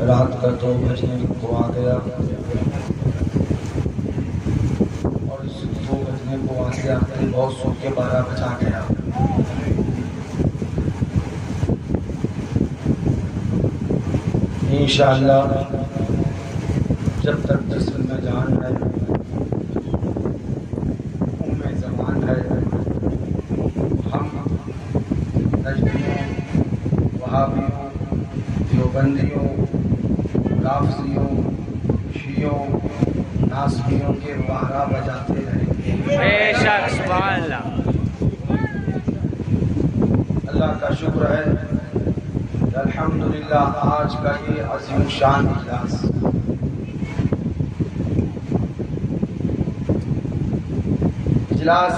رات کا 2 بجنے کو آ گیا اور اس 2 بجنے کو آتے آتے بہت سو کے 12 بجا گیا۔ انشاءاللہ جب تک جسم میں جان ہے، خون میں زمان ہے، ہم نجدیوں، وہابیوں، دیوبندیوں، رافضیوں، شیعوں، ناصریوں کے 12 بجاتے رہیں گے۔ بے شک، سبحان اللہ۔ اللہ کا شکر ہے الحمدللہ آج کا یہ عظیم شان اجلاس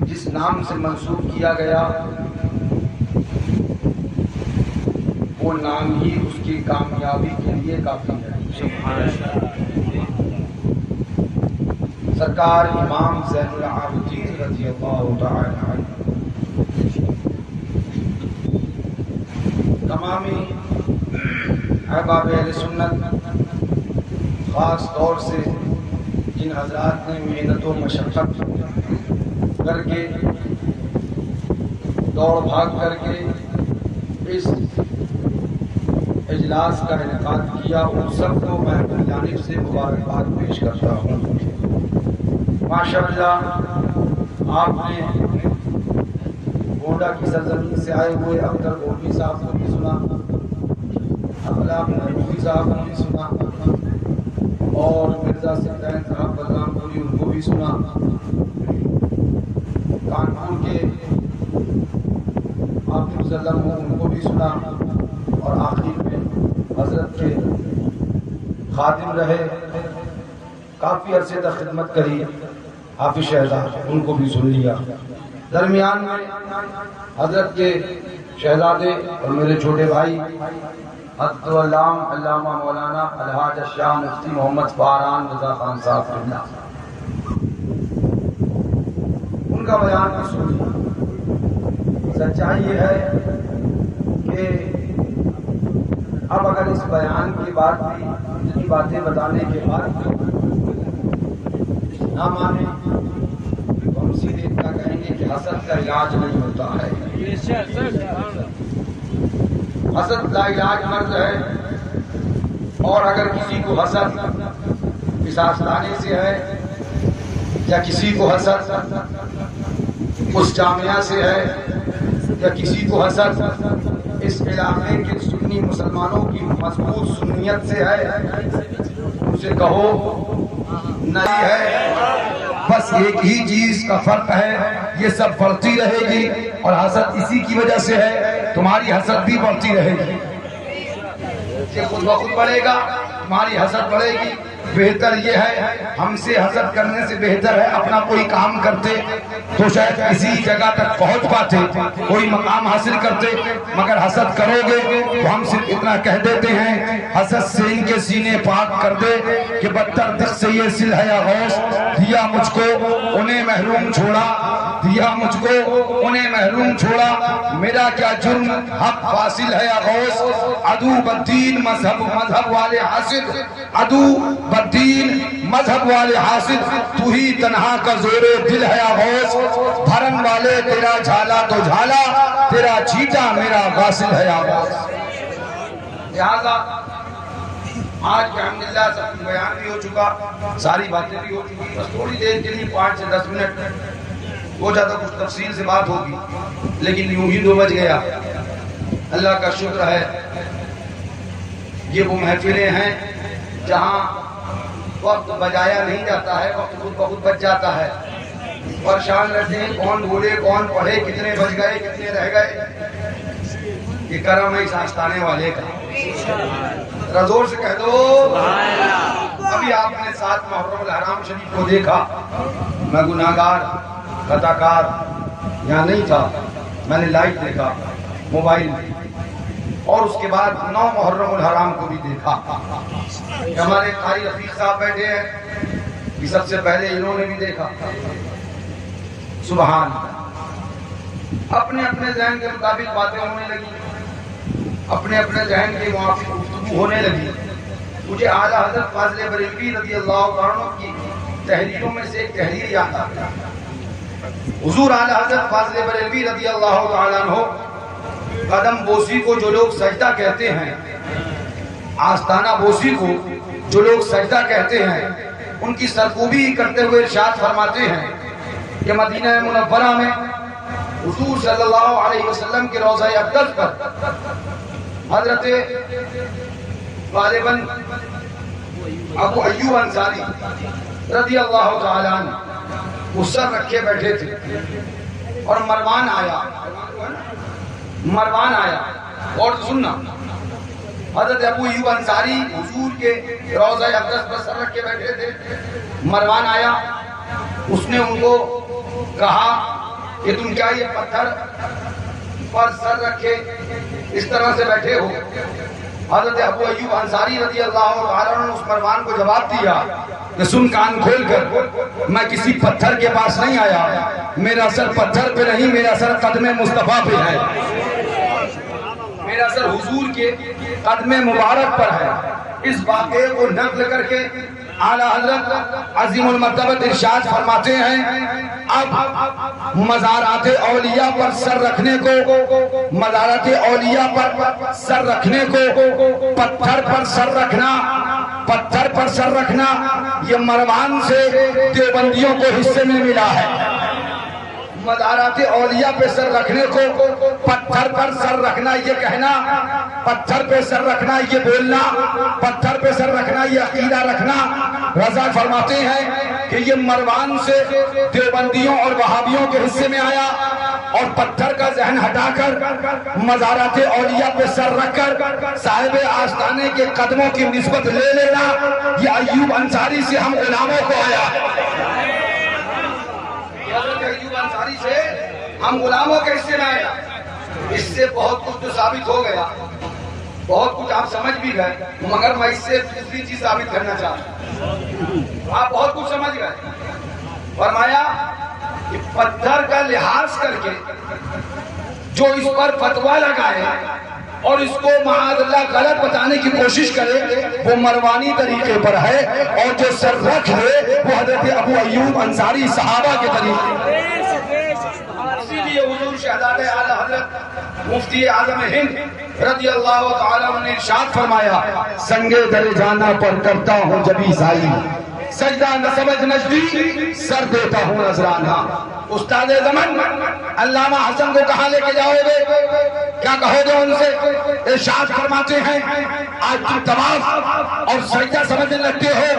جس نام سے منسوب کیا گیا وہ نام ہی اس کی کامیابی کے لیے کافی ہے۔ سرکار امام زین العابدین رضی اللہ تعالی عنہ تمام احباب اہل سنت، خاص طور سے جن حضرات نے محنت و مشقت کر کے دوڑ بھاگ کر کے اس اجلاس کا انعقاد کیا، ان سب کو میں اپنی جانب سے مبارکباد پیش کرتا ہوں۔ ماشاءاللہ آپ نے گوڈا کی سرزمین سے آئے ہوئے اختر گولوی صاحب کو بھی سنا، اخلاق محمودی صاحب کو بھی سنا، اور مرزا سلطان صاحب بلرام پوری ان کو بھی سنا، کانپور کے آپ مسلم ہوں ان کو بھی سنا، اور آخر میں حضرت کے خادم رہے، کافی عرصے تک خدمت کری حافظ شہزاد، ان کو بھی سن لیا۔ درمیان میں حضرت کے شہزادے اور میرے چھوٹے بھائی حضرت علامہ مولانا الحاج الشاہ مفتی محمد فاران رضا خان صاحب قبلہ، ان کا بیان بھی سن لیا۔ سچائی یہ ہے کہ اب اگر اس بیان کے بعد بھی اتنی باتیں بتانے کے بعد نہ مانے تو ہم سیدھے اتنا کہیں گے کہ حسد کا علاج نہیں ہوتا ہے۔ حسد لا علاج مرض ہے، اور اگر کسی کو حسد قصاص لانے سے ہے، یا کسی کو حسد اس جامعہ سے ہے، یا کسی کو حسد اس علاقے کے سنی مسلمانوں کی مضبوط سنیت سے ہے، اسے کہو نہیں ہے، بس ایک ہی چیز کا فرق ہے، یہ سب بڑھتی رہے گی، اور حسد اسی کی وجہ سے ہے، تمہاری حسد بھی بڑھتی رہے گی، یہ خود بخود بڑھے گا، تمہاری حسد بڑھے گی۔ بہتر یہ ہے، ہم سے حسد کرنے سے بہتر ہے اپنا کوئی کام کرتے تو شاید کسی جگہ تک پہنچ پاتے، کوئی مقام حاصل کرتے، مگر حسد کرو گے تو ہم صرف اتنا کہہ دیتے ہیں، حسد سے ان کے سینے پاک کر دے کہ بدتر دق سے یہ سل ہے یا غوث، دیا مجھ کو انہیں محروم چھوڑا، دیا مجھ کو انہیں محروم چھوڑا، میرا کیا جرم حق فاصل ہے یا غوث، عدو بدین مذہب والے حاسد، عدو بدین مذہب والے حاسد، تو ہی تنہا کا زور دل ہے یا غوث، بھرن والے تیرا جھالا تو جھالا، تیرا چیٹا میرا غاسل ہے یا غوث۔ لہذا آج الحمدللہ سب کچھ بیان بھی ہو چکا، ساری باتیں بھی ہو چکی، بس تھوڑی دیر کے لیے 5 سے 10 منٹ ہو جاتا کچھ تفصیل سے بات ہوگی، لیکن یوں ہی 2 بج گیا۔ اللہ کا شکر ہے یہ وہ محفلیں ہیں جہاں وقت بجایا نہیں جاتا ہے، وقت خود بخود بچ جاتا ہے، پریشان رہتے ہیں کون بولے کون پڑھے، کتنے بج گئے کتنے رہ گئے، یہ کرم ہے اس آستانے والے کا، ذرا زور سے کہہ دو۔ ابھی آپ نے 7 محرم الحرام شریف کو دیکھا، میں گناہگار خطاکار یہاں نہیں تھا، میں نے لائیو دیکھا موبائل میں، اور اس کے بعد 9 محرم الحرام کو بھی دیکھا۔ ہمارے قاری رفیق صاحب بیٹھے ہیں، یہ سب سے پہلے انہوں نے بھی دیکھا۔ سبحان اللہ، اپنے اپنے ذہن کے مطابق باتیں ہونے لگی۔ اپنے اپنے ذہن کے موافق گفتگو ہونے لگی. مجھے اعلیٰ حضرت فاضل بریلوی رضی اللہ عنہ کی تحریروں میں سے ایک تحریر یاد آتی ہے. حضور اعلیٰ حضرت فاضل بریلوی رضی اللہ تعالیٰ عنہ قدم بوسی کو جو لوگ سجدہ کہتے ہیں، آستانہ بوسی کو جو لوگ سجدہ کہتے ہیں، ان کی سرکوبی کرتے ہوئے ارشاد فرماتے ہیں کہ مدینہ منورہ میں حضور صلی اللہ علیہ وسلم کے روضہ اقدس پر حضرت غالباً ابو ایوب انصاری رضی اللہ تعالیٰ عنہ وہ سر رکھے بیٹھے تھے اور مروان آیا. اور سننا، حضرت ابو ایوب انصاری حضور کے روضہ اقدس پر سر رکھے بیٹھے تھے. مروان آیا، اس نے ان کو کہا کہ تم کیا یہ پتھر پر سر رکھے اس طرح سے بیٹھے ہو؟ حضرت ابو ایوب انصاری رضی اللہ عنہ نے اس مروان کو جواب دیا کہ سن کان کھول کر، میں کسی پتھر کے پاس نہیں آیا، میرا سر پتھر پہ نہیں، میرا سر قدم مصطفیٰ پہ ہے، میرا سر حضور کے قدم مبارک پر ہے. اس واقعے کو نقل کر کے اعلیٰ حضرت عظیم المرتبہ ارشاد فرماتے ہیں اب مزارات اولیاء پر سر رکھنے کو، مزارات اولیاء پر سر رکھنے کو، پتھر پر سر رکھنا، پتھر پر سر رکھنا یہ مروان سے دیوبندیوں کو حصے میں ملا ہے. مزارات اولیاء پہ سر رکھنے کو، پتھر پر سر رکھنا یہ کہنا، پتھر پہ سر رکھنا یہ بولنا، پتھر پہ سر رکھنا یہ عقیدہ رکھنا. رضا فرماتے ہیں کہ یہ مروان سے دیوبندیوں اور وہابیوں کے حصے میں آیا، اور پتھر کا ذہن ہٹا کر مزارات اولیاء پہ سر رکھ کر صاحب آستانے کے قدموں کی نسبت لے لینا یہ ایوب انصاری سے ہم غلاموں کو آیا. ایوب انصاری سے ہم غلاموں کے حصے میں آیا. اس سے بہت کچھ تو ثابت ہو گیا، بہت کچھ آپ سمجھ بھی گئے، مگر میں اس سے دوسری چیز ثابت کرنا چاہتا ہوں. آپ بہت کچھ سمجھ گئے. فرمایا کہ پتھر کا لحاظ کر کے جو اس پر فتویٰ لگائے اور اس کو معاذ اللہ غلط بتانے کی کوشش کرے وہ مروانی طریقے پر ہے، اور جو سر رکھ ہے وہ حضرت ابو ایوب انصاری صحابہ کے طریقے. اسی لیے حضور شہزاد اعلیٰ حضرت مفتی اعظم ہند رضی اللہ تعالیٰ عنہ نے ارشاد فرمایا سنگے در جانا پر کرتا ہوں جبی سائی، سجدہ نہ سمجھ نجدی سر دیتا ہوں نذرانہ. استاد زمن علامہ حسن کو کہاں لے کے جاؤ گے؟ کیا کہو گے ان سے؟ ارشاد فرماتے ہیں آج تم طواف اور سجدہ سمجھنے لگتے ہو،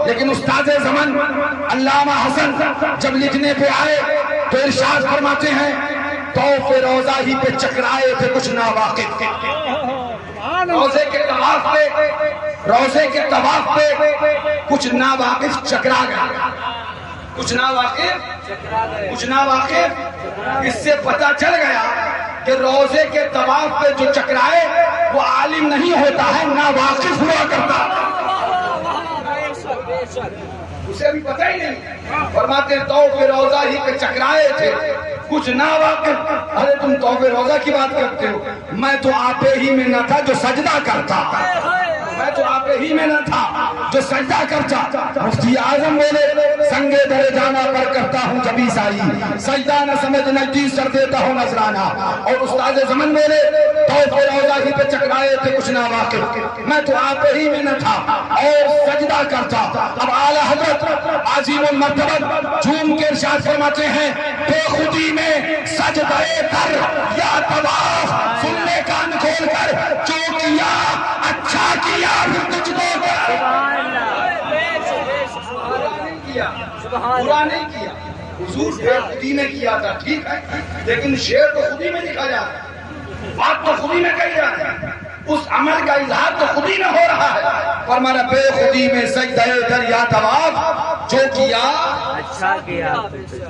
لیکن استاد زمن علامہ حسن جب لکھنے پہ آئے تو ارشاد فرماتے ہیں طوف روضہ ہی پہ چکرائے تھے کچھ ناواقف. روضے کے طواف پہ کچھ ناواقف چکرا گئے، کچھ ناواقف. اس سے پتہ چل گیا کہ روضے کے طواف پہ جو چکرائے وہ عالم نہیں ہوتا ہے، ناواقف ہوا کرتا، اسے بھی پتہ ہی نہیں. فرماتے ہیں طوف روضہ ہی پہ چکرائے تھے کچھ ناواقف. ارے تم طوف روضہ کی بات کرتے ہو، میں تو آپ ہی میں نہ تھا جو سجدہ کرتا، میں تو آپ ہی میں نہ تھا جو سجدہ کرتا. مفتی اعظم بولے سنگے در جانا پر کرتا ہوں جبی سائی، سجدہ نہ سمجھ نجدی سر دیتا ہوں نذرانہ. اور استاد زمن بولے طوف روضہ ہی پہ چکرائے تھے کچھ ناواقف، میں تو آپ ہی میں نہ تھا اور سجدہ کرتا. اب اعلیٰ حضرت عظیم المرتبہ جھوم کے ارشاد فرماتے ہیں بے خودی میں سجدہ کر یا طواف، سن لے کان کھول کر جو کیا اچھا کیا پھر تجھ کو برا نہیں کیا. حضور بے خودی میں کیا تھا ٹھیک ہے، لیکن شعر تو خودی میں لکھا جاتا ہے، بات تو خودی میں کہی جاتی ہے، اس عمل کا اظہار تو خودی میں ہو رہا ہے. فرمانا بے خودی میں سجدہ کر یا طواف جو کیا اچھا کیا.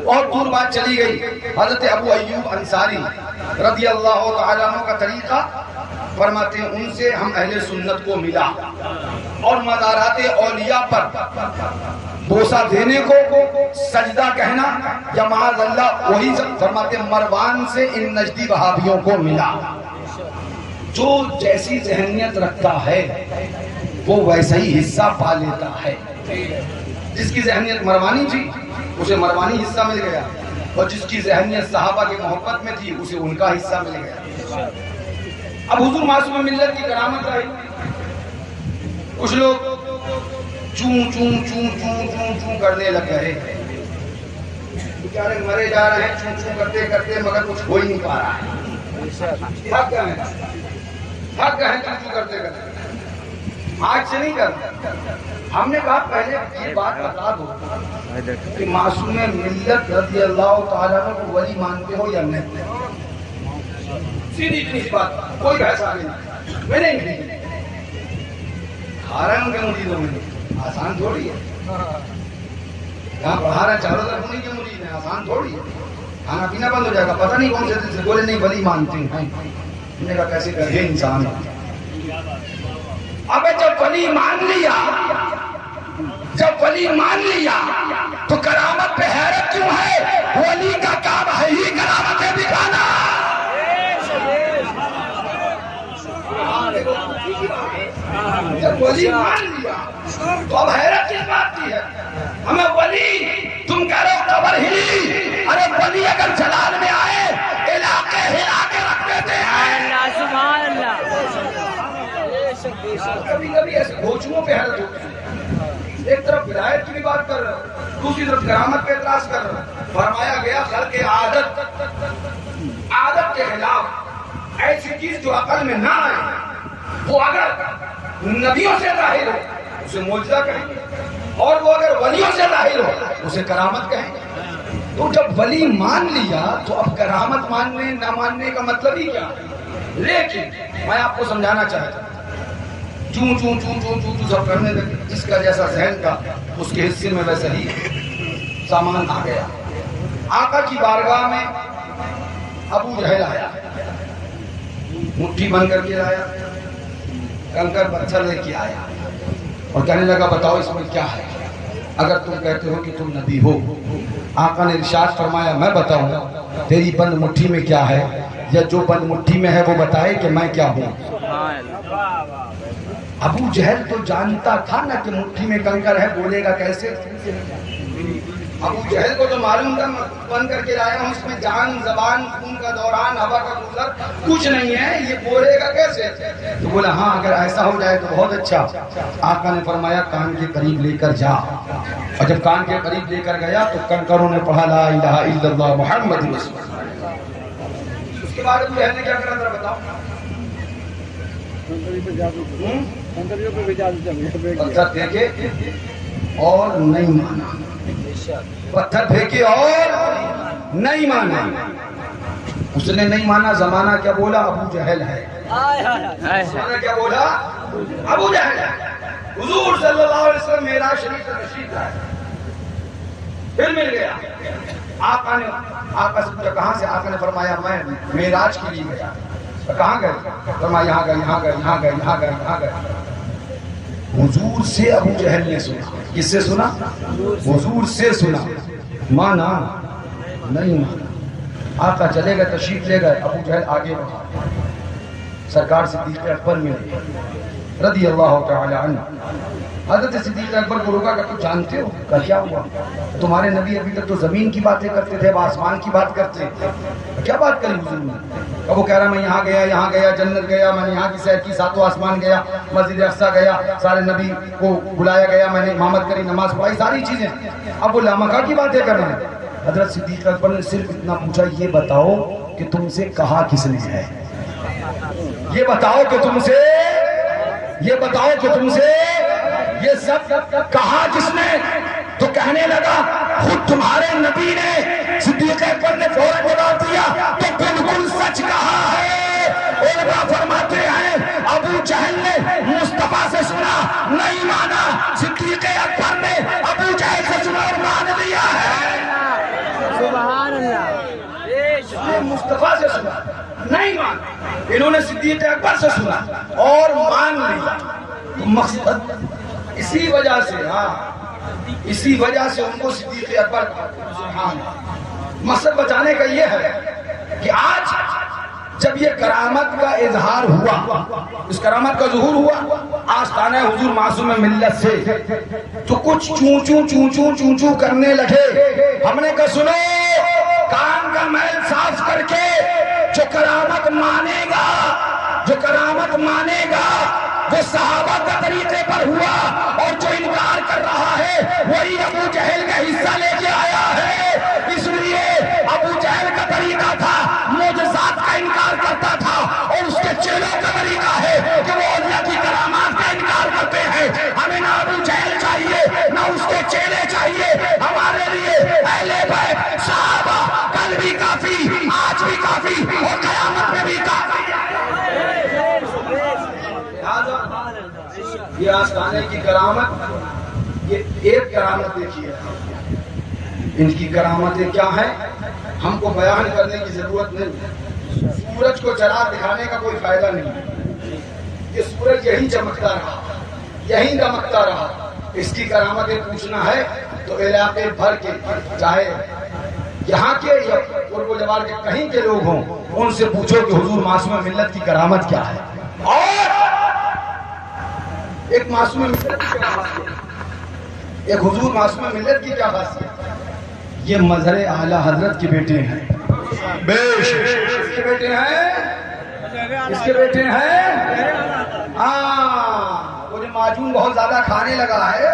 اور دور بات چلی گئی. حضرت ابو ایوب انصاری رضی اللہ تعالیٰ عنہ کا طریقہ فرماتے ہیں ان سے ہم اہل سنت کو ملا، اور مزارات اولیاء پر بوسہ دینے کو سجدہ کہنا یا معاذ اللہ وہی فرماتے ہیں مروان سے ان نجدی وہابیوں کو ملا. جو جیسی ذہنیت رکھتا ہے وہ ویسا ہی حصہ پا لیتا ہے. جس کی ذہنیت مروانی تھی اسے مروانی حصہ مل گیا، اور جس کی ذہنیت صحابہ کی محبت میں تھی اسے ان کا حصہ مل گیا. اب حضور معصوم ملت کی کرامت آئی. کچھ لوگ چوں چوں چوں چوں چوں چوں کرنے لگ گئے، بیچارے مرے جا رہے ہیں چوں چوں کرتے کرتے، مگر کچھ ہو ہی نہیں پا رہا ہے. تھک گئے چوں چوں کرتے کرتے. آج سے نہیں کرنا. ہم نے کہا پہلے یہ بات بتا دو کہ معصوم ملت رضی اللہ تعالیٰ کو ولی مانتے ہو یا نہیں. سیدھی اتنی سی بات، کوئی بحث آگے نہیں. میں نہیں کھا رہے ہیں ان کے مریدوں میں، آسان تھوڑی ہے. یہاں پڑھا رہے چاروں طرف انہیں کے مرید ہیں، آسان تھوڑی ہے. کھانا پینا بند ہو جائے گا. پتہ نہیں کون سے دل سے بولے نہیں ولی مانتے ہیں. ہم نے کہا کیسے کرے انسان. اب جب ولی مان لیا تو کرامت پہ حیرت کیوں ہے؟ ولی کا کام ہے ہی کرامتیں دکھانا. جب ولی مان لیا تو اب حیرت کس بات کی ہے؟ ہمیں ولی تم کہہ رہے ہو قبر ہلی. ارے ولی اگر جلال میں آئے علاقے ہلا کے رکھ دیتے ہیں. سبحان اللہ. کبھی کبھی ایسے گھوچوں پہ حیرت ہوتی ہے. ایک طرف ولایت کی بھی بات کر رہا ہوں، دوسری طرف کرامت پہ اعتراض کر رہا ہوں. فرمایا گیا خلق عادت کے خلاف ایسی چیز جو عقل میں نہ آئے وہ اگر نبیوں سے ظاہر ہو اسے معجزہ کہیں گے، اور وہ اگر ولیوں سے ظاہر ہو اسے کرامت کہیں گے. تو جب ولی مان لیا تو اب کرامت ماننے نہ ماننے کا مطلب ہی کیا ہے؟ لیکن میں آپ کو سمجھانا چاہتا ہوں، چوں چوں چوں چوں چوں چوں سب کرنے لگے. جس کا جیسا ذہن کا اس کے حصے میں ویسا ہی سامان آ گیا. آقا کی بارگاہ میں ابو جہل آیا، مٹھی بند کر کے لایا، کنکر پتھر لے کے آیا اور کہنے لگا بتاؤ اس میں کیا ہے، اگر تم کہتے ہو کہ تم نبی ہو. آقا نے ارشاد فرمایا میں بتاؤں تیری بند مٹھی میں کیا ہے، یا جو بند مٹھی میں ہے وہ بتائے کہ میں کیا ہوں. ابو جہل تو جانتا تھا نا کہ مٹھی میں کنکر ہے، بولے گا کیسے. ابو جہل کو تو معلوم تھا بند کر کے لایا ہوں، اس میں جان زبان خون کا دوران ہوا کا گزر کچھ نہیں ہے، یہ بولے گا کیسے. تو بولا ہاں اگر ایسا ہو جائے تو بہت اچھا. آقا نے فرمایا کان کے قریب لے کر جا، اور جب کان کے قریب لے کر گیا تو کنکروں نے پڑھا لا الہ الا اللہ محمد رسول اللہ. اس کے بعد ابو جہل نے کیا کرا ذرا بتاؤ. پتھر پھینکے اور نہیں مانا، پتھر پھینکے اور نہیں مانا. اس نے نہیں مانا. زمانہ کیا بولا؟ ابو جہل ہے. زمانہ کیا بولا؟ ابو جہل ہے. حضور صلی اللہ علیہ وسلم معراج شریف سے تشریف لائے، پھر مل گیا. آقا سے پوچھا کہاں سے؟ آقا نے فرمایا میں معراج کے لیے گیا. کہاں گئے؟ فرمایا یہاں گئے یہاں گئے یہاں گئے یہاں گئے یہاں گئے. حضور سے ابو جہل نے سنا. کس سے سنا؟ حضور سے سنا. مانا نہیں مانا. آقا چلے گئے، تشریف لے گئے. ابو جہل آگے بڑھا، سرکار صدیق اکبر ملے رضی اللہ تعالی عنہ. حضرت صدیق اکبر کو روکا کہ تم جانتے ہو کہ کیا ہوا؟ تمہارے نبی ابھی تک تو زمین کی باتیں کرتے تھے، اب آسمان کی بات کرتے تھے. کیا بات کری حضور نے؟ وہ کہہ رہا میں یہاں گیا جنت گیا، میں نے یہاں کی سیر کی، ساتوں آسمان گیا، مسجد اقصیٰ گیا، سارے نبی کو بلایا گیا، میں نے امامت کری، نماز پڑھائی، ساری چیزیں. اب وہ لامکا کی باتیں کر رہے ہیں. حضرت صدیق اکبر نے صرف اتنا پوچھا یہ بتاؤ کہ تم سے کہا کس نے ہے؟ یہ بتاؤ کہ تم سے یہ سب کہا کس نے؟ تو کہنے لگا خود تمہارے نبی نے. صدیق اکبر نے فوراً جواب دیا تو بالکل سچ کہا ہے. علماء فرماتے ہیں ابو جہل نے مصطفیٰ سے سنا نہیں مانا، صدیق اکبر نے ابو جہل سے سنا اور مان لیا ہے. سبحان اللہ. مصطفیٰ سے سنا نہیں مانا، انہوں نے صدیق اکبر سے سنا اور مان لیا. مقصد اسی وجہ سے ان کو صدیق اکبر. مقصد بچانے کا یہ ہے کہ آج جب یہ کرامت کا اظہار ہوا، اس کرامت کا ظہور ہوا آستانہ حضور معصوم ملت سے، تو کچھ چون چون کرنے لگے۔ ہم نے کہا سنو، کان کا میل صاف کر کے جو کرامت مانے گا، جو کرامت مانے گا وہ صحابہ کا طریقے پر ہوا، اور جو انکار کر رہا ہے وہی ابو جہل کا حصہ لے کے آیا ہے۔ اس لیے ابو جہل کا طریقہ تھا معجزات کا انکار کرتا تھا، اور اس کے چیلوں کا طریقہ ہے کہ وہ اللہ کی کرامات کا انکار کرتے ہیں۔ ہمیں نہ ابو جہل چاہیے نہ اس کے چیلے چاہیے، ہمارے لیے اہل بیت صحابہ کل بھی کافی، آج بھی کافی، اور قیامت میں بھی کافی۔ یہ آستانے کی کرامت، یہ ایک کرامت دیکھیے، ان کی کرامتیں کیا ہیں ہم کو بیان کرنے کی ضرورت نہیں۔ سورج کو جلا دکھانے کا کوئی فائدہ نہیں، یہ سورج یہی چمکتا رہا، یہی دمکتا رہا۔ اس کی کرامتیں پوچھنا ہے تو علاقے بھر کے، چاہے یہاں کے یا قرب و جوار کے کہیں کے لوگ ہوں، ان سے پوچھو کہ حضور معصوم ملت کی کرامت کیا ہے، اور ایک معصوم ملت کی کیا خاصیت، ایک حضور معصوم ملت کی کیا خاصیت۔ یہ مظہر اعلیٰ حضرت کے بیٹے ہیں، اس کے بیٹے ہیں، اس کے بیٹے ہیں۔ وہ جو معجون بہت زیادہ کھانے لگا ہے،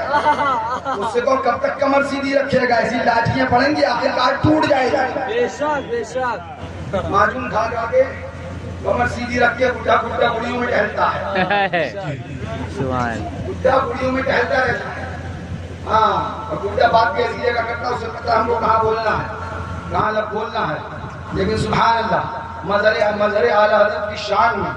اس سے کب تک کمر سیدھی رکھے گا، ایسی لاٹھیاں پڑیں گی آخر کار ٹوٹ جائے گا۔ بے شک معجون کھا کھا کے کمر سیدھی رکھ کے بڈھا بڑھیوں میں ٹہلتا ہے، بڈھا بڑھیوں میں ٹہلتا رہتا ہے۔ اور بڈھا بات کے ایسی جگہ کرتا، اسے پتا ہم کو کہاں بولنا ہے، کہاں لب بولنا ہے۔ لیکن سبحان اللہ، مظہر اعلیٰ حضرت کی شان میں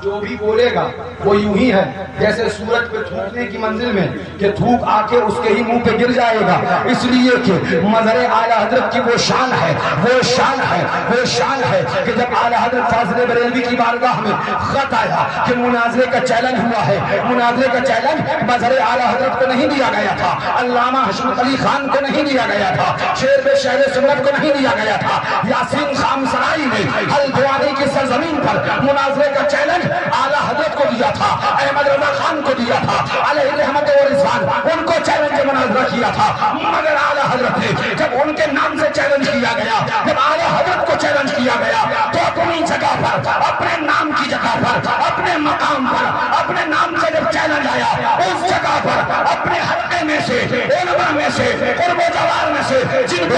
جو بھی بولے گا وہ یوں ہی ہے جیسے سورج پہ تھوکنے کی منزل میں کہ تھوک آ کے اس کے ہی منہ پہ گر جائے گا، اس لیے کہ مظہر اعلیٰ حضرت کی وہ شان ہے، وہ شان ہے، وہ شان ہے کہ جب اعلیٰ حضرت فاضل بریلوی کی بارگاہ میں خط آیا کہ مناظرے کا چیلنج ہوا ہے، مناظرے کا چیلنج مظہر اعلیٰ حضرت کو نہیں دیا گیا تھا، علامہ حشمت علی خان کو نہیں دیا گیا تھا، شیر بے شہر سنت کو نہیں دیا گیا تھا، یاسین خام سرائی نے ہلدوانی کی سرزمین پر مناظرے کا چیلنج اعلیٰ حضرت کو دیا تھا، احمد رضا خان کو دیا تھا، علیہ رحمت و رضوان ان کو چیلنج مناظرہ کیا تھا، مگر اعلیٰ حضرت نے جب ان کے نام سے چیلنج کیا گیا، جب اعلیٰ حضرت کو چیلنج کیا گیا تو اپنی جگہ پر، اپنے نام کی جگہ پر، اپنے مقام پر، اپنے نام سے جب چیلنج آیا، اس جگہ پر اپنے حلقے میں سے، علماء میں سے، قرب و جوار میں سے جن کو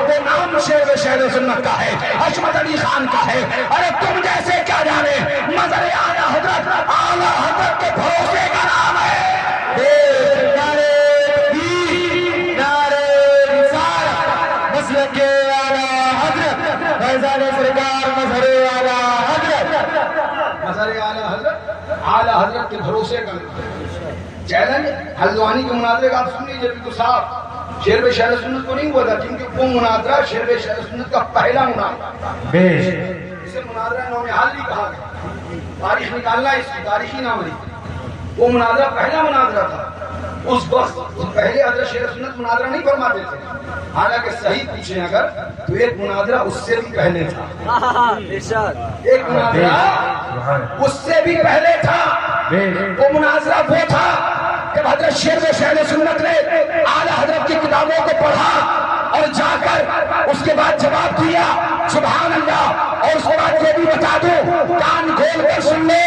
وہ نام شیر شہر سنت کا ہے، حشمت علی خان کا ہے، ارے تم جیسے کیا جانے مظہر اعلیٰ حضرت، اعلیٰ حضرت کے بھروسے کا نام ہے۔ نعرے رسالت، مسلک اعلیٰ حضرت، فیضان سرکار مظہر اعلیٰ حضرت، مظہر اعلیٰ حضرت، اعلیٰ حضرت کے بھروسے کا چیلنج۔ ہلدوانی کے مناظرے کا آپ سن لیجیے بالکل صاف، شیر بے شہر سنت کو نہیں ہوا تھا، کیونکہ وہ مناظرہ شیر بے شہر سنت کا پہلا مناظرہ، اسے مناظرہ نومحال بھی کہا گیا، تاریخ نکالنا اس کی تاریخی نام نہیں، وہ مناظرہ پہلا مناظرہ تھا۔ اس وقت پہلے حضرت شیر سنت مناظرہ نہیں فرماتے تھے، حالانکہ صحیح پوچھیں اگر تو ایک مناظرہ اس سے بھی پہلے تھا، ایک مناظرہ اس سے بھی پہلے تھا۔ وہ مناظرہ وہ تھا جب حضرت شیر شہر سنت نے اعلیٰ حضرت کی کتابوں کو پڑھا اور جا کر اس کے بعد جواب دیا، سبحان اللہ، اور اس کے بعد یہ بھی بتا دوں، کان کھول کر سن لے،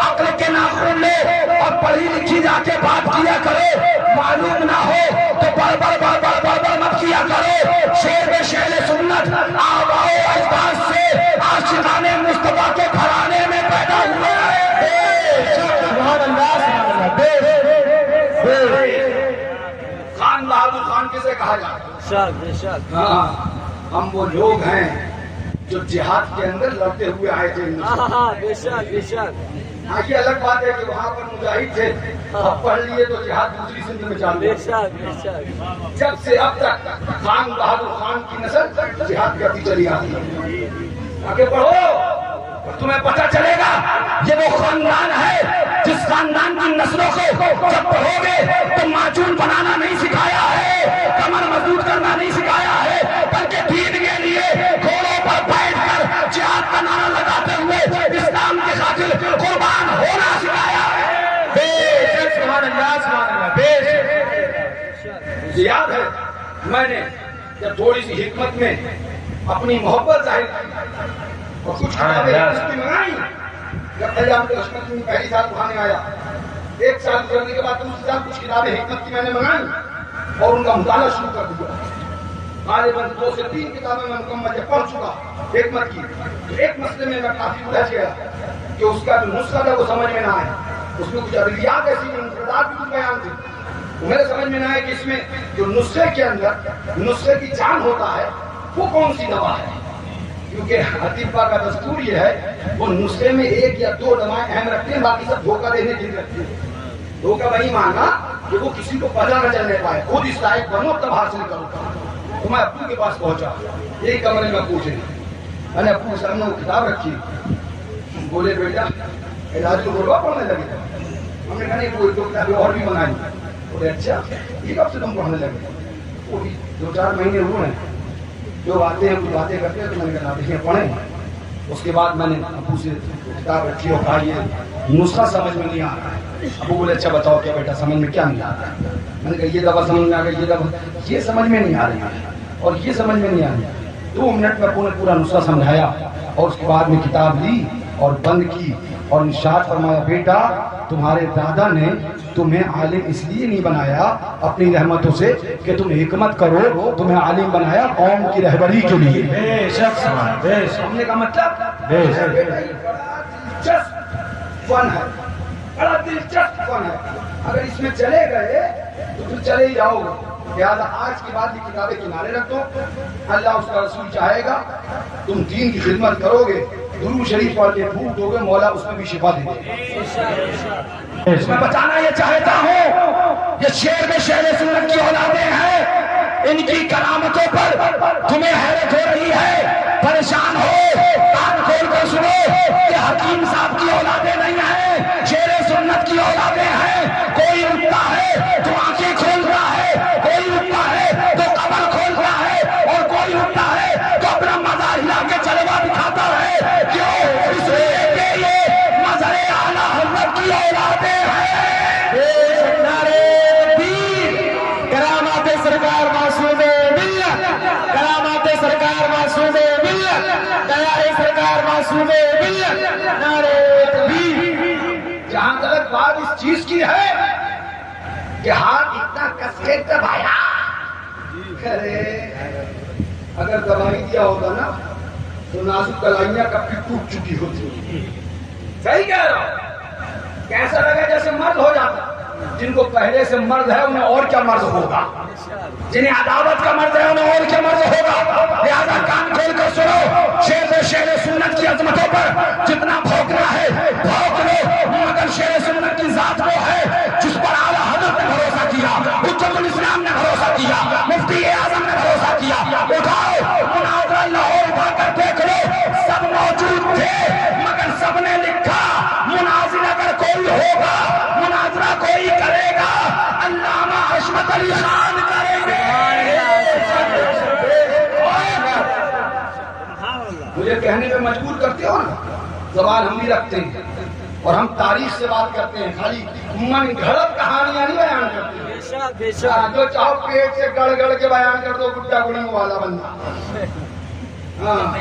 عقل کے ناخن لے، اور پڑھی لکھی جا کے بات کیا کرو، معلوم نہ ہو تو بڑبڑ مت کیا کرو۔ شیر بے شہر سنت آباء و اجداد سے عاشقان مصطفیٰ کے گھرانے میں پیدا ہوا ہے۔ سبحان اللہ، خان بہادر خان کسے کہا جاتا ہے؟ ہاں، ہم وہ لوگ ہیں جو جہاد کے اندر لڑتے ہوئے آئے تھے۔ ہاں، یہ الگ بات ہے کہ وہاں پر مجاہد تھے، اب پڑھ لیے تو جہاد دوسری سندھ میں چالو ہے۔ جب سے اب تک خان بہادر خان کی نسل جہاد کرتی چلی آتی ہے۔ آگے پڑھو، تمہیں پتہ چلے گا یہ وہ خاندان ہے جس خاندان کی نسلوں کو جب پڑھو گے تو معجون بنانا نہیں سکھایا ہے، کمر مضبوط کرنا نہیں سکھایا ہے، بلکہ دین کے لیے گھوڑوں پر بیٹھ کر جہاد کا نعرہ مجھے یاد ہے میں نے جب تھوڑی سی حکمت میں اپنی محبت ظاہر کی اور کچھ کتابیں حکمت کی منگائی. جب ایام حکمت میں پہلی سال پڑھانے آیا، 1 سال گزرنے کے بعد دوسری سال کچھ کتابیں حکمت کی میں نے منگائی اور ان کا مطالعہ شروع کر دیا. غالباً 2 سے 3 کتابیں میں مکمل جب پڑھ چکا حکمت کی، تو ایک مسئلے میں کافی الجھ گیا کہ اس کا جو نسخہ تھا وہ سمجھ میں نہ آئے. اس میں کچھ ادویات ایسی مفردات بھی کچھ بیان تھے، میرے سمجھ میں نہ آئے کہ اس میں جو نسخے کے اندر نسخے کی جان ہوتا ہے وہ کون سی دوا ہے. کیونکہ اطباء کا دستور یہ ہے وہ نسخے میں 1 یا 2 دوائیں اہم رکھتے ہیں، باقی سب دھوکہ دینے کے لیے رکھتے ہیں. دھوکہ وہی مانگا کہ وہ کسی کو پتا نہ چلنے پائے، خود اس لائق بنو تب حاصل کرو. تو میں ابو کے پاس پہنچا، ایک کمرے میں پوچھے، میں نے ابو کے سامنے وہ کتاب رکھی. بولے بیٹا علاج کو بولوا پڑھنے لگے. ہم نے کہا نہیں کوئی 2 کتابیں اور بھی بنائی. بولے اچھا یہ کب سے تم پڑھنے لگے؟ وہ بھی 2-4 مہینے ہوئے ہیں. جو آتے ہیں کچھ باتیں کرتے ہیں تو میں نے کہا دیکھیں پڑھیں. اس کے بعد میں نے ابو سے کتاب رکھی اور کہا یہ نسخہ سمجھ میں نہیں آ رہا ہے. ابو بولے اچھا بتاؤ کیا بیٹا سمجھ میں کیا نہیں آ رہا ہے؟ میں نے کہا یہ دوا سمجھ میں آ گئی، یہ دوا یہ سمجھ میں نہیں آ رہی ہے اور یہ سمجھ میں نہیں آ رہی. 2 منٹ میں پورا نسخہ سمجھایا اور اس کے بعد میں کتاب لی اور بند کی اور ارشاد فرمایا بیٹا تمہارے دادا نے تمہیں عالم اس لیے نہیں بنایا اپنی رحمتوں سے کہ تم حکمت کرو، تمہیں عالم بنایا قوم کی رہبری کے لیے. بے شک ہم نے کہا مطلب دلچسپ فن ہے، بڑا دلچسپ فن ہے. اگر اس میں چلے گئے تو پھر چلے ہی جاؤ گے. لہٰذا آج کے بعد یہ کتابیں کنارے رکھ دو. اللہ اس کا رسول چاہے گا تم دین کی خدمت کرو گے، درود شریف پڑھ کے پھوٹ دو گے، مولا اس میں بھی شفا دے گا. میں بتانا یہ چاہتا ہوں یہ شیر میں شیر سنت کی اولادیں ہیں، ان کی کرامتوں پر تمہیں حیرت ہو رہی ہے، پریشان ہو، کان کھول کر سنو کہ حکیم صاحب کی اولادیں نہیں ہیں، شیر سنت کی اولادیں ہیں. کوئی اٹھتا ہے تو آنکھیں کھولتا ہے، کوئی اٹھتا ہے تو قبر کھولتا ہے اور کوئی اٹھتا ہے تو اپنا مزار ہلا کے جلوہ دکھاتا ہے. کیوں؟ اس لیے کہ یہ مظہر اعلیٰ حضرت کی اولادیں ہیں. کرامات سرکار معصوم ملت، کرامات سرکار معصوم ملت، دیا سرکار معصوم ملت. نعرہ تکبیر. جہاں تک بات اس چیز کی ہے کہ ہاتھ اتنا کس کے دبایا، اگر دبائی دیا ہوتا نا تو نازک کلائیاں کب کی ٹوٹ چکی ہوتی. صحیح کہہ رہا ہوں. کیسا لگا جیسے مرد ہو جاتا. جن کو پہلے سے مرض ہے انہیں اور کیا مرض ہوگا، جنہیں عداوت کا مرض ہے انہیں اور کیا مرض ہوگا. لہذا کان کھول کر سنو، شیر سنت کی عظمتوں پر جتنا بھونکنا ہے بھونک لو، مگر شیر سنت کی ذات وہ ہے جس پر اعلیٰ حضرت نے بھروسہ کیا، حجت الاسلام نے بھروسہ کیا، مفتی اعظم نے بھروسہ کیا. اٹھاؤ مناظرہ لاہور اٹھا کر دیکھ لو، سب موجود تھے مگر سب نے لکھا مناظر اگر کوئی ہوگا، مناظرہ کوئی کرے گا، علامہ حشمت علی خان کریں گے. مجھے کہنے میں مجبور کرتے ہو نا، زبان ہم بھی رکھتے ہیں اور ہم تاریخ سے بات کرتے ہیں، خالی من گھڑت کہانیاں نہیں بیان کرتے ہیں. جو چاہو پیٹ سے گڑ گڑ کے بیان کر دو، گڈا گڑیوں والا بندہ. ہاں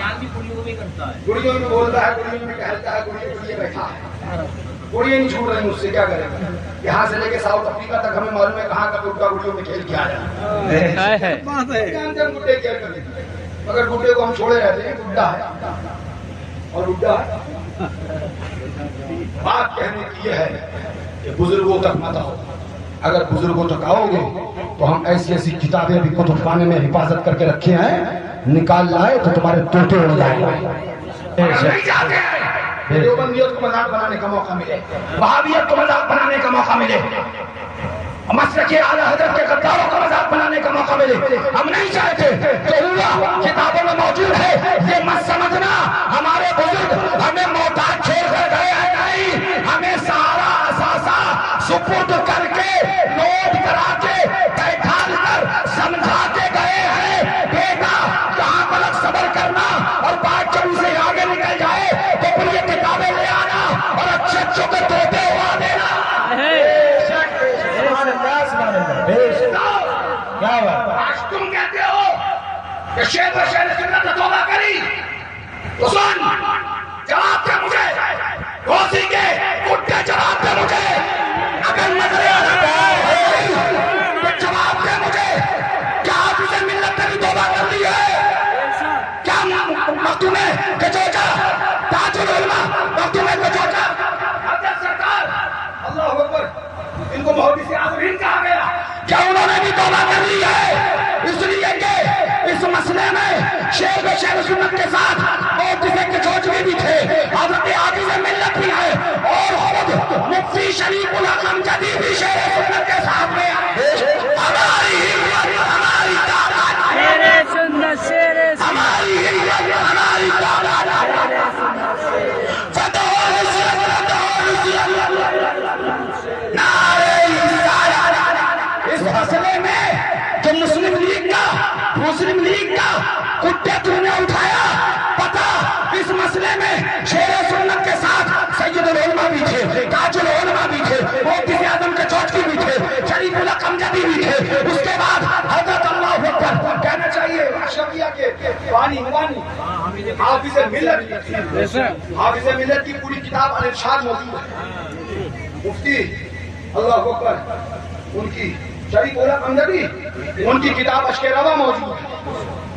گڑیوں میں بولتا ہے، گڑیوں میں کہتا ہے، گڑیے بیٹھا ہے. گڑیے نہیں چھوڑ رہی مجھ سے، کیا کرے گا. یہاں سے لے کے ساؤتھ افریقہ تک ہمیں معلوم ہے کہاں کا گڈا گڑیوں میں کھیل کیا جائے. گڈے کیا کریں مگر گڈے کو ہم چھوڑے رہتے ہیں. گڈا ہے اور گڈا ہے. بات کہنے کی یہ ہے کہ بزرگوں تک مت آؤ. اگر بزرگوں تک آؤ گے تو ہم ایسی ایسی کتابیں بھی کتب خانے میں حفاظت کر کے رکھے ہیں، نکال لائے تو تمہارے توتے اڑ جائیں گے. دیوبندیت کو مذاق بنانے کا موقع ملے، وہابیت کو مذاق بنانے کا موقع ملے، مسلک اعلیٰ حضرت کے غداروں کا مذاق بنانے کا موقع ملے. ہم نہیں چاہتے کہ ہوا کتابوں میں موجود ہے یہ مت سمجھنا ہمارے بزرگ ہمیں محتاج چھوڑ کر گئے ہیں. نہیں، ہمیں سارا اثاثہ سپرد کر کے نوٹ کرا کے بیٹھال کر سمجھا کے گئے ہیں. بیٹا کہاں تک صبر کرنا اور بات جب اسے آگے نکل جائے تو پھر یہ کتابیں لے آنا اور اچھے اچھوں کے توتے ہوا دینا. کیا بات؟ آج تم کہتے ہو کہ شیخ سنت نے توبہ کری، تو سن جواب دے مجھے، روزی کے کٹے جواب دے مجھے، اگر نظر جواب دے مجھے، کیا حافظ ملت نے بھی توبہ کر لی ہے؟ کیا مختوم کچوچا تاج العلماء مختوم کچوچا حضرت سرکار اللہ اکبر ان کو محدث اعظم ہند کہا گیا، کیا انہوں نے بھی توبہ کر لی ہے؟ اس لیے کہ اس مسئلے میں شیخ سنت کے ساتھ محدث کچوچوی بھی تھے، حضرت حافظ ملت بھی ہے، اور خود مفتی شریف الحق جدید بھی شیخ سنت کے ساتھ میں ہماری ہماری طاقت ہماری ہماری اس مسئلے میں جو مسلم لیگ کا کٹے تم نے اٹھایا، پتا اس مسئلے میں شیخ سنت کے ساتھ سید العلماء بھی تھے، تاج العلماء بھی تھے، محدث اعظم کے چوٹکی بھی تھے، شریف الحق امجدی بھی تھے، اس کے بعد حضرت اللہ اکبر کہنا چاہیے اشرفیہ کے بانی حافظ ملت کی پوری کتاب الارشاد موجود ہے، مفتی اللہ اکبر ان کی شریف الحق امجدی ان کی کتاب اشک روا موجود ہے،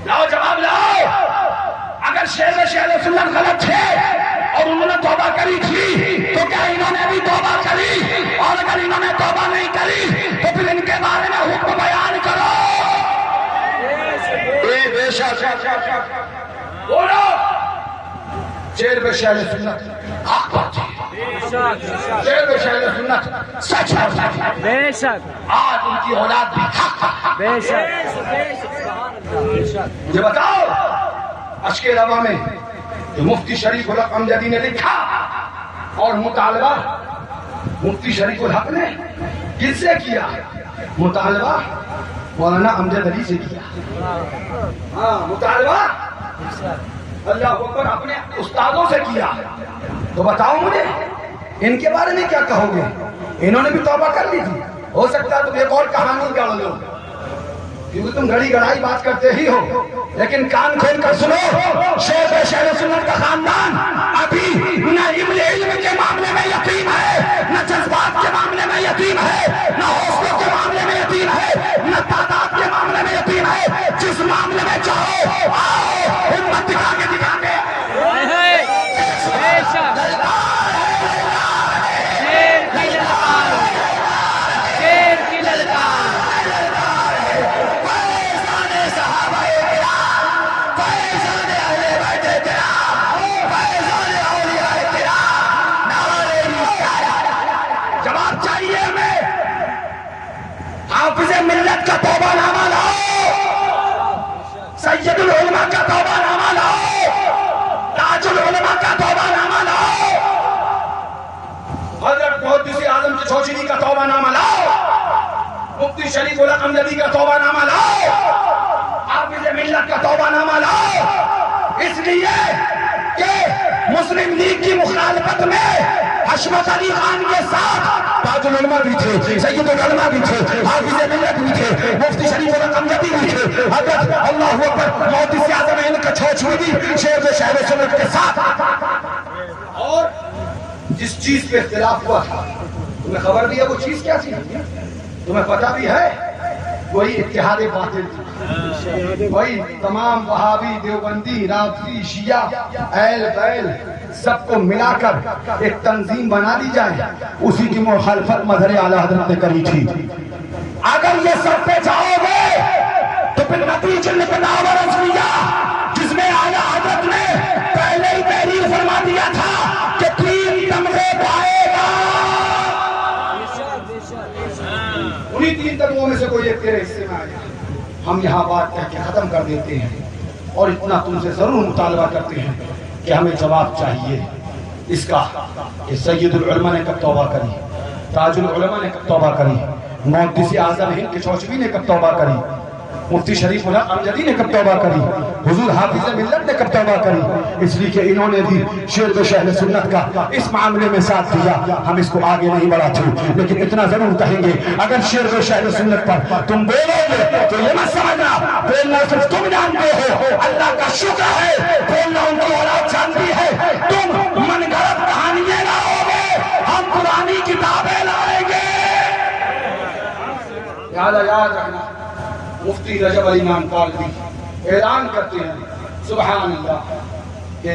لاؤ جواب لاؤ، اگر شیخ سنت غلط تھے اور انہوں نے توبہ کری تھی تو کیا انہوں نے بھی توبہ کری؟ اور اگر انہوں نے توبہ نہیں کری تو پھر ان کے بارے میں حکم بیان کرو۔ بے شک بولو، شیر بے شیخ سنت حق بات ہے، شیر بے شیخ سنت سچ ہے، بے شک آج ان کی اولاد بھی حق، بے شک۔ مجھے بتاؤ اشک روا میں جو مفتی شریف الحق امجدی نے لکھا اور مطالبہ مفتی شریف الحق نے کس سے کیا؟ مطالبہ مولانا امجد علی سے کیا، ہاں مطالبہ اللہ اکبر اپنے استادوں سے کیا، تو بتاؤ مجھے ان کے بارے میں کیا کہو گے؟ انہوں نے بھی توبہ کر لی تھی، ہو سکتا ہے تم ایک اور کہانی گڑھ لو، کیونکہ تم گھڑی گڑھائی بات کرتے ہی ہو، لیکن کان کھول کر سنو، شیخ سنت کا خاندان ابھی نہ علم کے معاملے میں یتیم ہے، نہ جذبات کے معاملے میں یتیم ہے، نہ حوصلوں کے معاملے میں یتیم ہے، نہ تعداد کے معاملے میں یتیم ہے، جس معاملے میں چاہو آؤ ہمت دکھا کے دکھا کے حافظ ملت کا توبہ نامہ لاؤ، سید العلماء کا توبہ نامہ لاؤ، تاج العلماء کا توبہ نامہ لاؤ، حضرت محدث اعظم کی چوچنی کا توبہ نامہ لاؤ، مفتی شریف الحق امجدی کا توبہ نامہ لاؤ، حافظ ملت کا توبہ نامہ لاؤ، اس لیے کہ مسلم لیگ کی مخالفت میں حشمت علی خان کے ساتھ تاج العلماء بھی تھے، سید العلماء بھی تھے، حافظ ملت بھی تھے، مفتی شریف الحق امجدی بھی تھے، حضرت اللہ اکبر محدث اعظم ہند کا چھوچوی بھی شیخ سنت کے ساتھ، اور جس چیز پہ اختلاف ہوا تھا تمہیں خبر بھی ہے وہ چیز کیا تھی؟ تمہیں پتہ بھی ہے؟ وہی اتحاد باطل تھی، وہی تمام وہابی دیوبندی رافضی شیعہ اہل بیل سب کو ملا کر ایک تنظیم بنا دی جائے، اسی کی مخالفت مظہر اعلی حضرت نے کری تھی۔ اگر یہ سب پہ جاؤ گے تو پھر نتیجہ نکلا ورزیہ جس میں اعلی حضرت نے پہلے ہی تحریر فرما دیا تھا کہ 3 تمغے پائے گا، انہی 3 تمغوں میں سے کوئی ایک تیرے حصے میں آیا۔ ہم یہاں بات کہہ کے ختم کر دیتے ہیں اور اتنا تم سے ضرور مطالبہ کرتے ہیں کہ ہمیں جواب چاہیے اس کا کہ سید العلماء نے کب توبہ کری، تاج العلماء نے کب توبہ کری، محدث اعظم ہند کے چوچوی نے کب توبہ کری، مفتی شریف ملا امجدی نے کب توبہ کری؟ حضور حافظ ملت نے کب توبہ کری؟ اس لیے کہ انہوں نے بھی شیر و شہر سنت کا اس معاملے میں ساتھ دیا. ہم اس کو آگے نہیں بڑھاتے لیکن اتنا ضرور کہیں گے اگر شیر و شہر سنت پر تم بولو گے تو یہ مت سمجھنا بولنا صرف تم جانتے ہو, اللہ کا شکر ہے بولنا ان کی اولاد جانتی ہے. تم من گھڑت کہانیاں لاؤ گے, ہم پرانی کتابیں لائیں گے. یاد رکھنا مفتی رجب علی امام کالوی اعلان کرتے ہیں سبحان اللہ کہ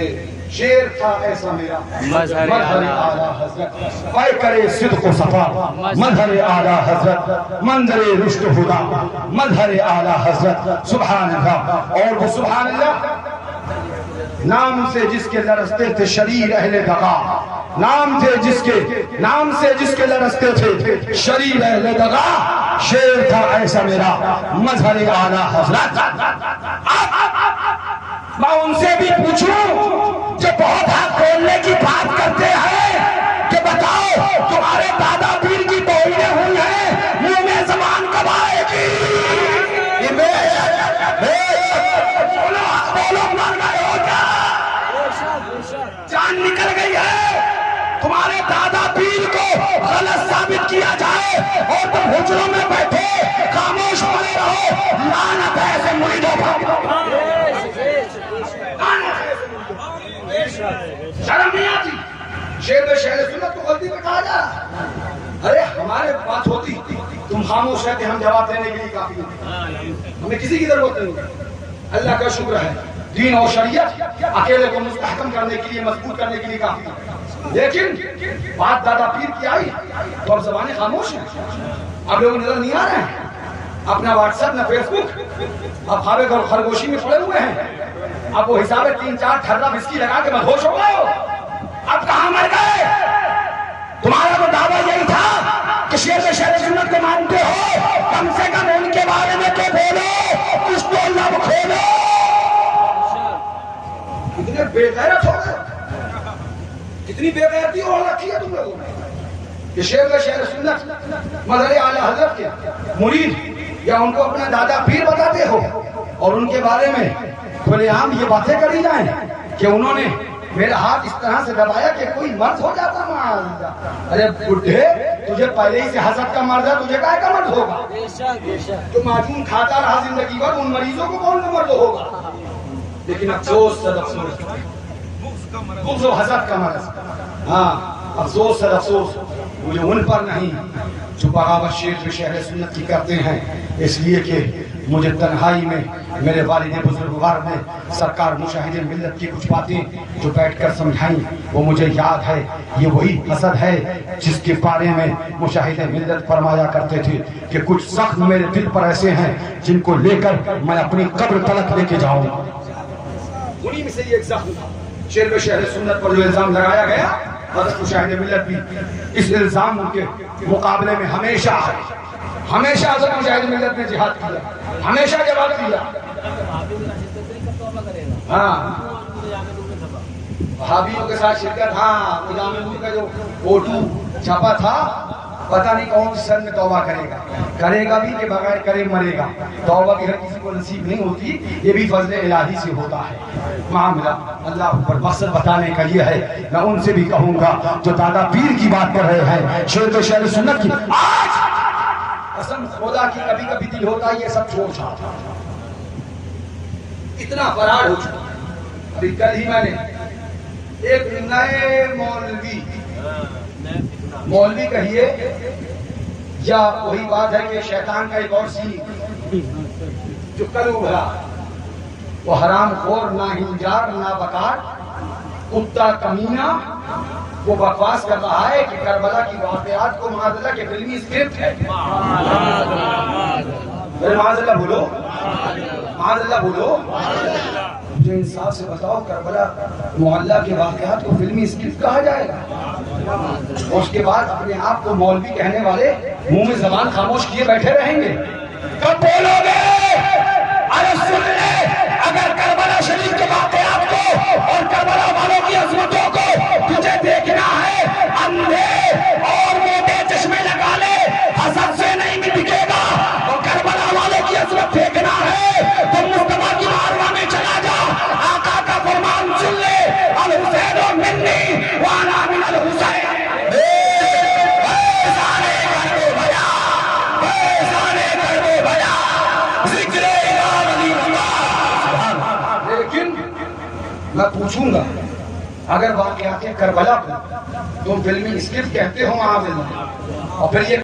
شیر تھا ایسا میرا مظہر اعلیٰ حضرت, پائے کرے صدق و صفا مظہر اعلیٰ حضرت, منظر رشد و ہدا مظہر اعلیٰ حضرت. سبحان اللہ. اور وہ سبحان اللہ نام سے جس کے لرزتے تھے شریر اہل دغا, نام سے جس کے لرزتے تھے شریر اہل دغا, شیر تھا ایسا میرا مظہر اعلیٰ حضرت. میں ان سے بھی پوچھوں جو بہت حق بولنے کی بات کرتے ہیں کہ بتاؤ تمہارے دادا پیر کی توہینیں ہوئی ہیں, منہ میں زبان کب آئے گی؟ بولو مر گئے ہو کیا؟ جان نکل گئی ہے. تمہارے دادا پیر کو غلط ثابت کیا جائے اور تم حجروں میں بیٹھے خاموش پڑے رہو, لعنت ہے ایسے مریدوں پر. شرم نہیں آتی؟ شیر میں شہر سنت کو غلطی پہ کہا جا رہا. ارے ہمارے بات ہوتی تم خاموش رہتے, ہم جواب دینے کے لیے کافی ہیں, ہمیں کسی کی ضرورت نہیں. اللہ کا شکر ہے دین اور شریعت اکیلے کو مستحکم کرنے کے لیے مضبوط کرنے کے لیے کافی ہے. لیکن بات دادا پیر کی آئی تو اب زبانیں خاموش ہیں. اب لوگ نظر نہیں آ رہے ہیں, اپنا واٹس ایپ نہ فیس بک, اب خوابے خرگوشی میں پڑے ہوئے ہیں. اب وہ حساب 3-4 ٹھرا بسکی لگا کے مدہوش ہو گئے ہو. اب کہاں مر گئے؟ تمہارا تو دعویٰ یہی تھا کہ شیر و شہر سنت کو مانتے ہو, کم سے کم ان کے بارے میں تو بولو, کچھ تو لب کھولو. کتنے بے غیرت ہو گئے, کتنی بے غیرتی اور رکھی ہے تم لوگوں نے. یہ شیر و شہر سنت مظہر اعلیٰ حضرت کے مرید یا ان کو اپنا دادا پیر بتاتے ہو اور ان کے بارے میں کھلے عام یہ باتیں کری جائیں کہ انہوں نے میرا ہاتھ اس طرح سے دبایا کہ کوئی مرض ہو جاتا. ارے بڈھے تجھے پہلے ہی سے حسد کا مرض ہے, تجھے کائے کا مرض ہوگا؟ تو معجون کھاتا رہا زندگی بھر, ان مریضوں کو کون سا مرض ہوگا؟ لیکن افسوس صد افسوس بغض و حسد کا مرض, ہاں افسوس صد افسوس مجھے ان پر نہیں جو بغاوت شیر و شہر سنت کی کرتے ہیں. اس لیے کہ مجھے تنہائی میں میرے والد بزرگوار نے سرکار مشاہد ملت کی کچھ باتیں جو بیٹھ کر سمجھائیں وہ مجھے یاد ہے. یہ وہی حسد ہے جس کے بارے میں مشاہد ملت فرمایا کرتے تھے کہ کچھ سخت میرے دل پر ایسے ہیں جن کو لے کر میں اپنی قبر تلک لے کے جاؤں. انہی میں سے یہ ایک زخم تھا شیر و شہر سنت پر جو الزام لگایا گیا. حضرت مشاہد ملت بھی اس الزام کے مقابلے میں ہمیشہ حضرت مشاہد ملت نے جہاد کیا, ہمیشہ جواب دیا. ہاں وہابیوں کے ساتھ شرکت, ہاں مجامع نور کا جو فوٹو چھپا تھا پتہ نہیں کون سن میں توبہ کرے گا بھی کہ بغیر کرے مرے گا. توبہ بھی ہر کسی کو نصیب نہیں ہوتی, یہ بھی فضل الہی سے ہوتا ہے معاملہ. اللہ پر مقصد بتانے کا یہ ہے, میں ان سے بھی کہوں گا جو دادا پیر کی بات کر رہے ہیں شیر و شہر سنت کی, آج قسم خدا کی کبھی کبھی دل ہوتا ہے یہ سب چھوڑ چھاڑ, اتنا فرار ہو چکا. ابھی کل ہی میں نے ایک نئے مولوی کہیے یا وہی بات ہے کہ شیطان کا ایک اور سی جو کل ابھرا, وہ حرام خور, نہ ہنجار نہ بکار, کتا کمینہ, وہ بکواس کر رہا ہے کہ کربلا کی واقعات کو معاذ اللہ کے فلمی اسکرپٹ ہے. معاذ اللہ بولو, معاذ اللہ بولو. جو انصاف سے بتاؤ کربلا معلّہ کے واقعات کو فلمی اسکرپٹ کہا جائے گا اور اس کے بعد اپنے آپ کو مولوی کہنے والے منہ میں زبان خاموش کیے بیٹھے رہیں گے؟ کب بولو گے؟ ارے سن لے, اگر کربلا شریف کے واقعات کو اور کربلا والوں کی عظمتوں کو تجھے دیکھنا ہے, اندھے اور موٹے چشمے لگا لے, حسد سے نہیں بکے گا. اور کربلا والوں کی عظمت دیکھنا میں پوچھوں گا اگر واقعات کربلا کو تم فلمی اسکرپٹ کہتے ہو وہاں اور پھر یہ